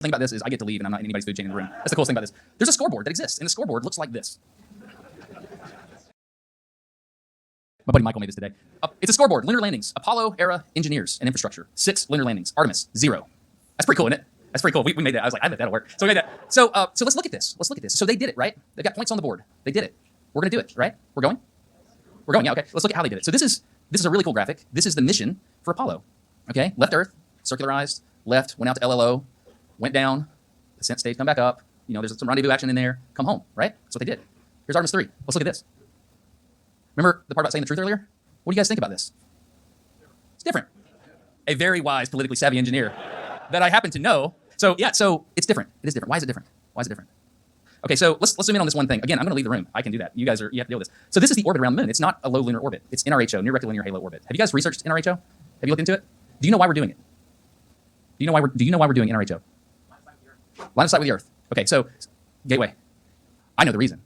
thing about this is I get to leave and I'm not in anybody's food chain in the room. That's the coolest thing about this. There's a scoreboard that exists, and the scoreboard looks like this. My buddy Michael made this today. It's a scoreboard. Lunar landings. Apollo era engineers and infrastructure. 6 lunar landings. Artemis, 0. That's pretty cool, isn't it? That's pretty cool. We made that. I was like, I bet that'll work. So we made that. So let's look at this. Let's look at this. So they did it, right? They've got points on the board. They did it. We're going to do it, right? We're going? We're going. Yeah, okay. Let's look at how they did it. So this is a really cool graphic. This is the mission for Apollo. Okay? Left Earth, circularized, left, went out to LLO, went down, ascent stage, come back up. You know, there's some rendezvous action in there. Come home, right? That's what they did. Here's Artemis 3. Let's look at this. Remember the part about saying the truth earlier? What do you guys think about this? It's different. A very wise, politically savvy engineer that I happen to know. So yeah, so it's different. It is different. Why is it different? Why is it different? Okay, so let's zoom in on this one thing. Again, I'm going to leave the room. I can do that. You have to deal with this. So this is the orbit around the moon. It's not a low lunar orbit. It's NRHO, near rectilinear halo orbit. Have you guys researched NRHO? Have you looked into it? Do you know why we're doing it? Do you know why we're doing NRHO? Line of sight with the Earth. Okay, so gateway. I know the reason.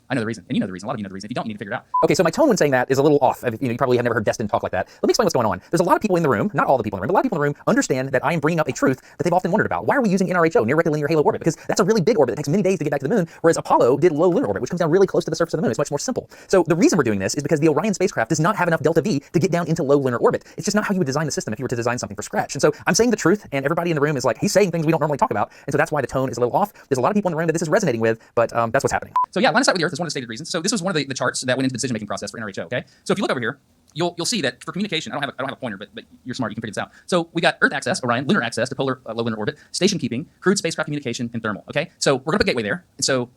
I know the reason, and you know the reason. A lot of you know the reason. If you don't, you need to figure it out. Okay, so my tone when saying that is a little off. You probably have never heard Destin talk like that. Let me explain what's going on. There's a lot of people in the room, not all the people in the room, but a lot of people in the room understand that I am bringing up a truth that they've often wondered about. Why are we using NRHO, near rectilinear halo orbit? Because that's a really big orbit. It takes many days to get back to the moon, whereas Apollo did low lunar orbit, which comes down really close to the surface of the moon. It's much more simple. So the reason we're doing this is because the Orion spacecraft does not have enough delta V to get down into low lunar orbit. It's just not how you would design the system if you were to design something from scratch. And so I'm saying the truth, and everybody in the room is like, he's saying things we don't normally talk about, and so that's why the tone is a little off. There's a lot of people in the room that this is resonating with, but that's what's happening. So yeah, line of sight with the Earth is one of the stated reasons. So this was one of the charts that went into the decision-making process for NRHO, okay? So if you look over here, you'll see that for communication, I don't have a pointer, but you're smart, you can figure this out. So we got Earth access, Orion, lunar access to polar low lunar orbit, station keeping, crewed spacecraft communication, and thermal, okay? So we're gonna put gateway there, and so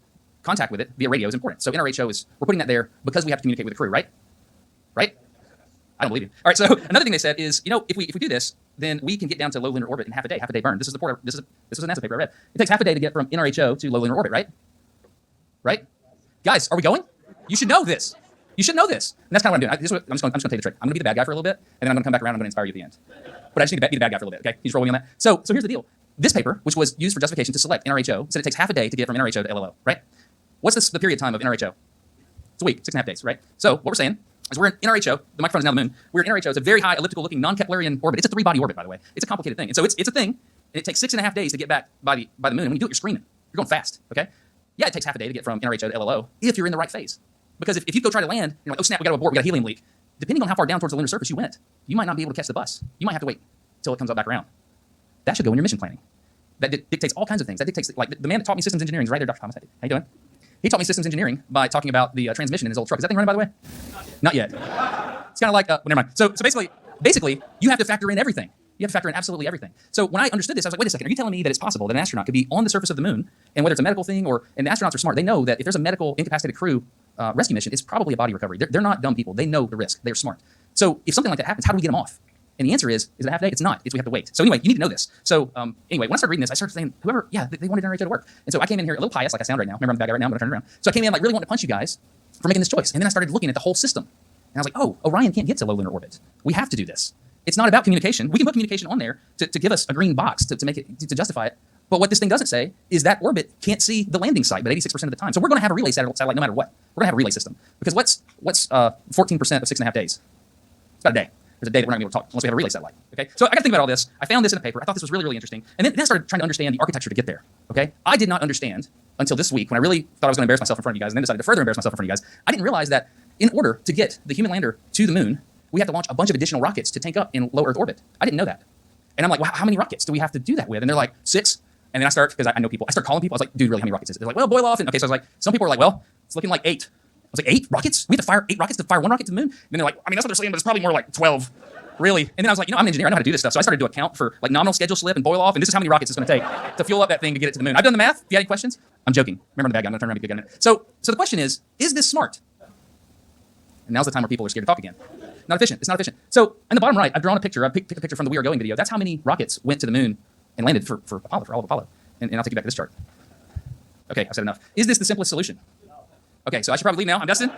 contact with it via radio is important. So NRHO we're putting that there because we have to communicate with the crew, right? Right? I don't believe you. All right, so another thing they said is, you know, if we do this, then we can get down to low lunar orbit in half a day burn. This was a NASA paper I read. It takes half a day to get from NRHO to low lunar orbit, right? Right? Guys, are we going? You should know this. You should know this. And that's kind of what I'm doing. I'm just going to take the trick. I'm going to be the bad guy for a little bit, and then I'm going to come back around and I'm going to inspire you at the end. But I just need to be the bad guy for a little bit, okay? You just roll with me on that. So here's the deal. This paper, which was used for justification to select NRHO, said it takes half a day to get from NRHO to LLO, right? What's the period time of NRHO? It's a week, 6.5 days, right? So what we're saying is we're in NRHO, the microphone is now the moon. We're in NRHO, it's a very high elliptical-looking non-Keplerian orbit. It's a 3-body orbit, by the way. It's a complicated thing. And so it's a thing, and it takes 6.5 days to get back by the moon. And when you do it, you're screaming. You're going fast, okay? Yeah, it takes half a day to get from NRHO to LLO if you're in the right phase. Because if you go try to land, you're like, oh snap, we got to abort, we got a helium leak. Depending on how far down towards the lunar surface you went, you might not be able to catch the bus. You might have to wait until it comes back around. That should go in your mission planning. That dictates all kinds of things. That dictates, like, the man that taught me systems engineering is right there, Dr. Thomas. How you doing? He taught me systems engineering by talking about the transmission in his old truck. Is that thing running, by the way? Not yet. It's kind of like, well, never mind. So basically, you have to factor in everything. You have to factor in absolutely everything. So when I understood this, I was like, wait a second, are you telling me that it's possible that an astronaut could be on the surface of the moon, and whether it's a medical thing and the astronauts are smart, they know that if there's a medical incapacitated crew rescue mission, it's probably a body recovery. They're not dumb people. They know the risk. They're smart. So if something like that happens, how do we get them off? And the answer is it a half day? It's not. It's we have to wait. So anyway, you need to know this. So anyway, when I started reading this, I started saying, they wanted NRHO to work. And so I came in here a little pious, like I sound right now. Remember, I'm the bad guy right now, I'm going to turn around. So I came in like really wanting to punch you guys for making this choice. And then I started looking at the whole system. And I was like, oh, Orion can't get to low lunar orbit. We have to do this. It's not about communication. We can put communication on there to give us a green box to make it, to justify it. But what this thing doesn't say is that orbit can't see the landing site, but 86% of the time. So we're going to have a relay satellite no matter what. We're going to have a relay system. Because what's 14% of 6.5 days? It's about a day. There's a day that we're not going to be able to talk unless we have a relay satellite. Okay? So I got to think about all this. I found this in a paper. I thought this was really, really interesting. And then I started trying to understand the architecture to get there. Okay? I did not understand until this week when I really thought I was going to embarrass myself in front of you guys and then decided to further embarrass myself in front of you guys. I didn't realize that in order to get the human lander to the moon, we have to launch a bunch of additional rockets to tank up in low Earth orbit. I didn't know that. And I'm like, well, how many rockets do we have to do that with? And they're like, 6. And then I start, because I know people, I start calling people. I was like, dude, really, how many rockets is it? They're like, well, boil off. And okay, so I was like, some people are like, well, it's looking like 8. I was like, 8 rockets? We have to fire 8 rockets to fire 1 rocket to the moon? And then they're like, I mean, that's what they're saying, but it's probably more like 12. Really? And then I was like, I'm an engineer. I know how to do this stuff. So I started to account for like nominal schedule slip and boil off. And this is how many rockets it's going to take to fuel up that thing to get it to the moon. I've done the math. If you have any questions, I'm joking. Remember, I'm the bad guy. I'm going to turn around and be good in it. So the question is this smart? And now's the time where people are scared to talk again. Not efficient. It's not efficient. So in the bottom right, I've drawn a picture. I picked a picture from the We Are Going video. That's how many rockets went to the moon and landed for Apollo, for all of Apollo. And I'll take you back to this chart. Okay, I've said enough. Is this the simplest solution? Okay, so I should probably leave now. I'm Dustin.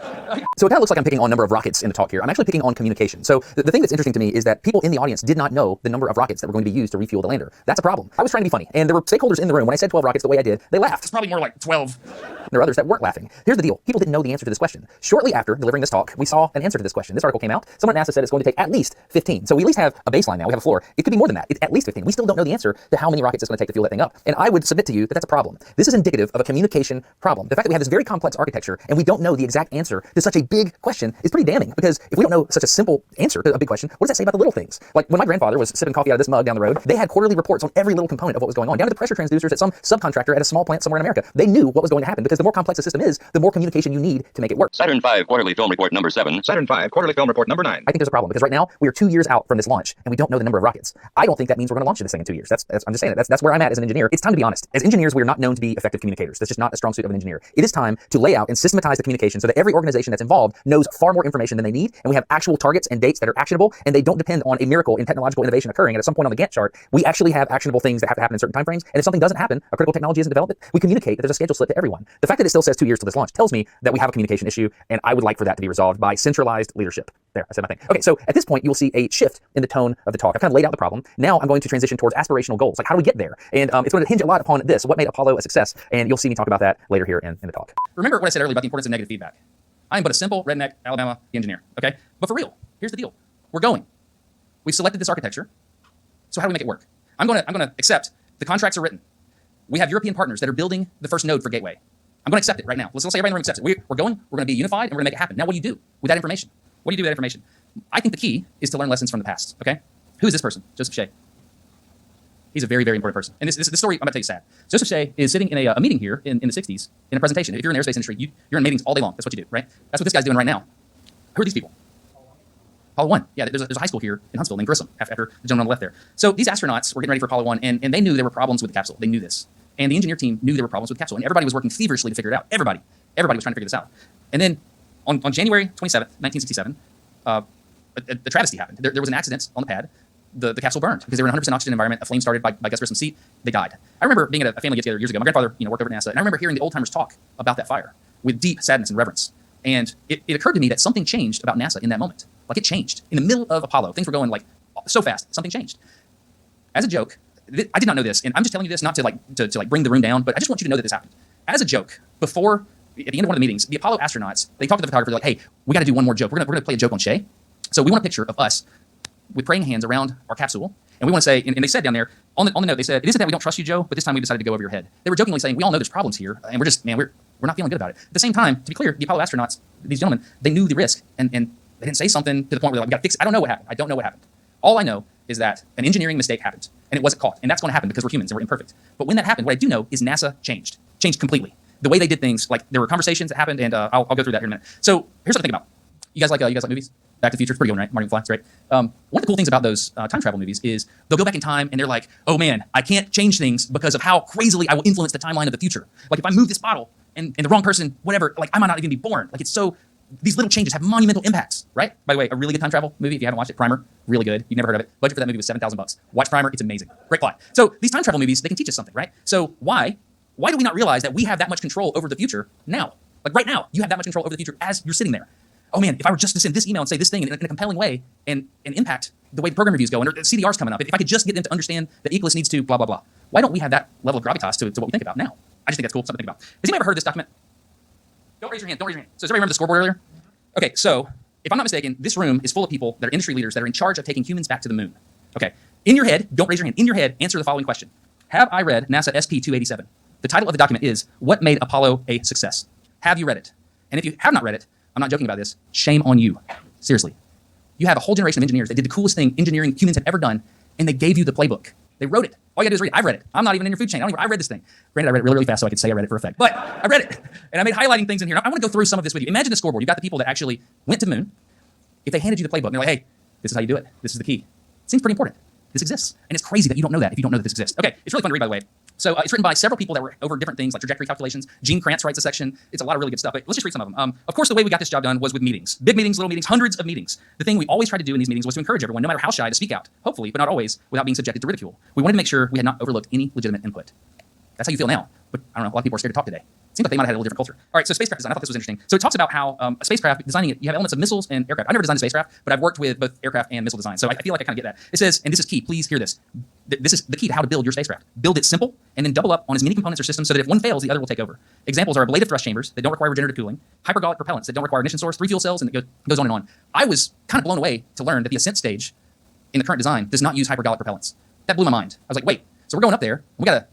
So it kind of looks like I'm picking on number of rockets in the talk here. I'm actually picking on communication. So the thing that's interesting to me is that people in the audience did not know the number of rockets that were going to be used to refuel the lander. That's a problem. I was trying to be funny, and there were stakeholders in the room. When I said 12 rockets the way I did, they laughed. It's probably more like 12. There are others that weren't laughing. Here's the deal. People didn't know the answer to this question. Shortly after delivering this talk, we saw an answer to this question. This article came out. Someone at NASA said it's going to take at least 15. So we at least have a baseline now. We have a floor. It could be more than that. It's at least 15. We still don't know the answer to how many rockets it's going to take to fuel that thing up. And I would submit to you that that's a problem. This is indicative of a communication problem. The fact that we have this very complex architecture and we don't know the exact answer to such a big question is pretty damning, because if we don't know such a simple answer to a big question, what does that say about the little things? Like when my grandfather was sipping coffee out of this mug down the road, they had quarterly reports on every little component of what was going on, down to the pressure transducers at some subcontractor at a small plant somewhere in America. They knew what was going to happen, because the more complex a system is, the more communication you need to make it work. Saturn V quarterly film report number 7. Saturn V quarterly film report number 9. I think there's a problem, because right now we are 2 years out from this launch and we don't know the number of rockets. I don't think that means we're going to launch this thing in 2 years. I'm just saying that. That's where I'm at as an engineer. It's time to be honest. As engineers, we are not known to be effective communicators. That's just not a strong suit of an engineer. It is time to lay out and systematize the communication so that every organization that's involved knows far more information than they need, and we have actual targets and dates that are actionable, and they don't depend on a miracle in technological innovation occurring at some point on the Gantt chart. We actually have actionable things that have to happen in certain timeframes, and if something doesn't happen, a critical technology isn't developed, we communicate that there's a schedule slip to everyone. The fact that it still says 2 years to this launch tells me that we have a communication issue, and I would like for that to be resolved by centralized leadership. There, I said my thing. Okay, so at this point, you will see a shift in the tone of the talk. I've kind of laid out the problem. Now I'm going to transition towards aspirational goals. Like, how do we get there? And it's going to hinge a lot upon this, what made Apollo a success, and you'll see me talk about that later here in the talk. Remember what I said earlier about the importance of negative feedback. I am but a simple redneck Alabama engineer, okay? But for real, here's the deal. We're going. We've selected this architecture. So how do we make it work? I'm going to accept the contracts are written. We have European partners that are building the first node for Gateway. I'm going to accept it right now. Let's say everybody in the room accepts it. We're going. We're going to be unified, and we're going to make it happen. Now, what do you do with that information? What do you do with that information? I think the key is to learn lessons from the past, okay? Who is this person? Joseph Shea. He's a very, very important person. And this story I'm going to tell you is sad. Joseph Shea is sitting in a meeting here in the 60s in a presentation. If you're in the aerospace industry, you're in meetings all day long. That's what you do, right? That's what this guy's doing right now. Who are these people? Apollo 1. Yeah, there's a high school here in Huntsville named Grissom, after the gentleman on the left there. So these astronauts were getting ready for Apollo 1, and they knew there were problems with the capsule. They knew this. And the engineer team knew there were problems with the capsule, and everybody was working feverishly to figure it out. Everybody was trying to figure this out. And then on January 27th, 1967, a travesty happened. There was an accident on the pad. The capsule burned because they were in a 100% oxygen environment. A flame started by Gus Grissom's seat. They died. I remember being at a family get-together years ago. My grandfather, worked over at NASA, and I remember hearing the old-timers talk about that fire with deep sadness and reverence. And it occurred to me that something changed about NASA in that moment. Like, it changed. In the middle of Apollo, things were going like so fast. Something changed. As a joke, I did not know this, and I'm just telling you this not to bring the room down, but I just want you to know that this happened. As a joke, before, at the end of one of the meetings, the Apollo astronauts, they talked to the photographer, like, hey, we got to do one more joke. We're gonna play a joke on Shea. So we want a picture of us with praying hands around our capsule, and we want to say, and they said down there, on the note, they said, it isn't that we don't trust you, Joe, but this time we decided to go over your head. They were jokingly saying, we all know there's problems here, and we're just, we're not feeling good about it. At the same time, to be clear, the Apollo astronauts, these gentlemen, they knew the risk, and they didn't say something to the point where they're like, we got to fix it. I don't know what happened. All I know is that an engineering mistake happened, and it wasn't caught, and that's going to happen because we're humans and we're imperfect. But when that happened, what I do know is NASA changed completely. The way they did things, like there were conversations that happened, and I'll go through that here in a minute. So here's what I think about. You guys like movies? Back to the Future, it's pretty good, right? Marty McFly, it's great. One of the cool things about those time travel movies is they'll go back in time and they're like, oh man, I can't change things because of how crazily I will influence the timeline of the future. Like if I move this bottle and the wrong person, whatever, like I might not even be born. Like it's so, these little changes have monumental impacts, right? By the way, a really good time travel movie, if you haven't watched it, Primer, really good. You've never heard of it. Budget for that movie was $7,000. Watch Primer, it's amazing. Great plot. So these time travel movies, they can teach us something, right? So why do we not realize that we have that much control over the future now? Like right now, you have that much control over the future as you're sitting there. Oh man, if I were just to send this email and say this thing in a compelling way and impact the way the program reviews go, and CDR's coming up, if I could just get them to understand that Equalist needs to blah, blah, blah. Why don't we have that level of gravitas to what we think about now? I just think that's cool, something to think about. Has anybody ever heard this document? Don't raise your hand. So does everybody remember the scoreboard earlier? Okay, so if I'm not mistaken, this room is full of people that are industry leaders that are in charge of taking humans back to the moon. Okay, in your head, don't raise your hand, in your head, answer the following question. Have I read NASA SP-287? The title of the document is, What Made Apollo a Success? Have you read it? And if you have not read it, I'm not joking about this, shame on you. Seriously. You have a whole generation of engineers that did the coolest thing engineering humans have ever done, and they gave you the playbook. They wrote it. All you gotta do is read it. I read it. I'm not even in your food chain. I read this thing. Granted, I read it really, really fast so I could say I read it for effect. But I read it, and I made highlighting things in here. I want to go through some of this with you. Imagine the scoreboard. You've got the people that actually went to the moon. If they handed you the playbook, and they're like, hey, this is how you do it. This is the key. It seems pretty important. This exists. And it's crazy that you don't know that if you don't know that this exists. Okay, it's really fun to read, by the way. So it's written by several people that were over different things like trajectory calculations. Gene Kranz writes a section. It's a lot of really good stuff. But let's just read some of them. Of course, the way we got this job done was with meetings. Big meetings, little meetings, hundreds of meetings. The thing we always tried to do in these meetings was to encourage everyone, no matter how shy, to speak out. Hopefully, but not always, without being subjected to ridicule. We wanted to make sure we had not overlooked any legitimate input. That's how you feel now. but I don't know, a lot of people are scared to talk today. It seems like they might have had a little different culture. All right, so spacecraft design. I thought this was interesting. So it talks about how a spacecraft, designing it, you have elements of missiles and aircraft. I've never designed a spacecraft, but I've worked with both aircraft and missile design. So I feel like I kind of get that. It says, and this is key, please hear this. This is the key to how to build your spacecraft. Build it simple, and then double up on as many components or systems so that if one fails, the other will take over. Examples are ablative thrust chambers that don't require regenerative cooling, hypergolic propellants that don't require ignition source, 3 fuel cells, and it goes on and on. I was kind of blown away to learn that the ascent stage in the current design does not use hypergolic propellants. That blew my mind. I was like, wait, so we're going up there, we gotta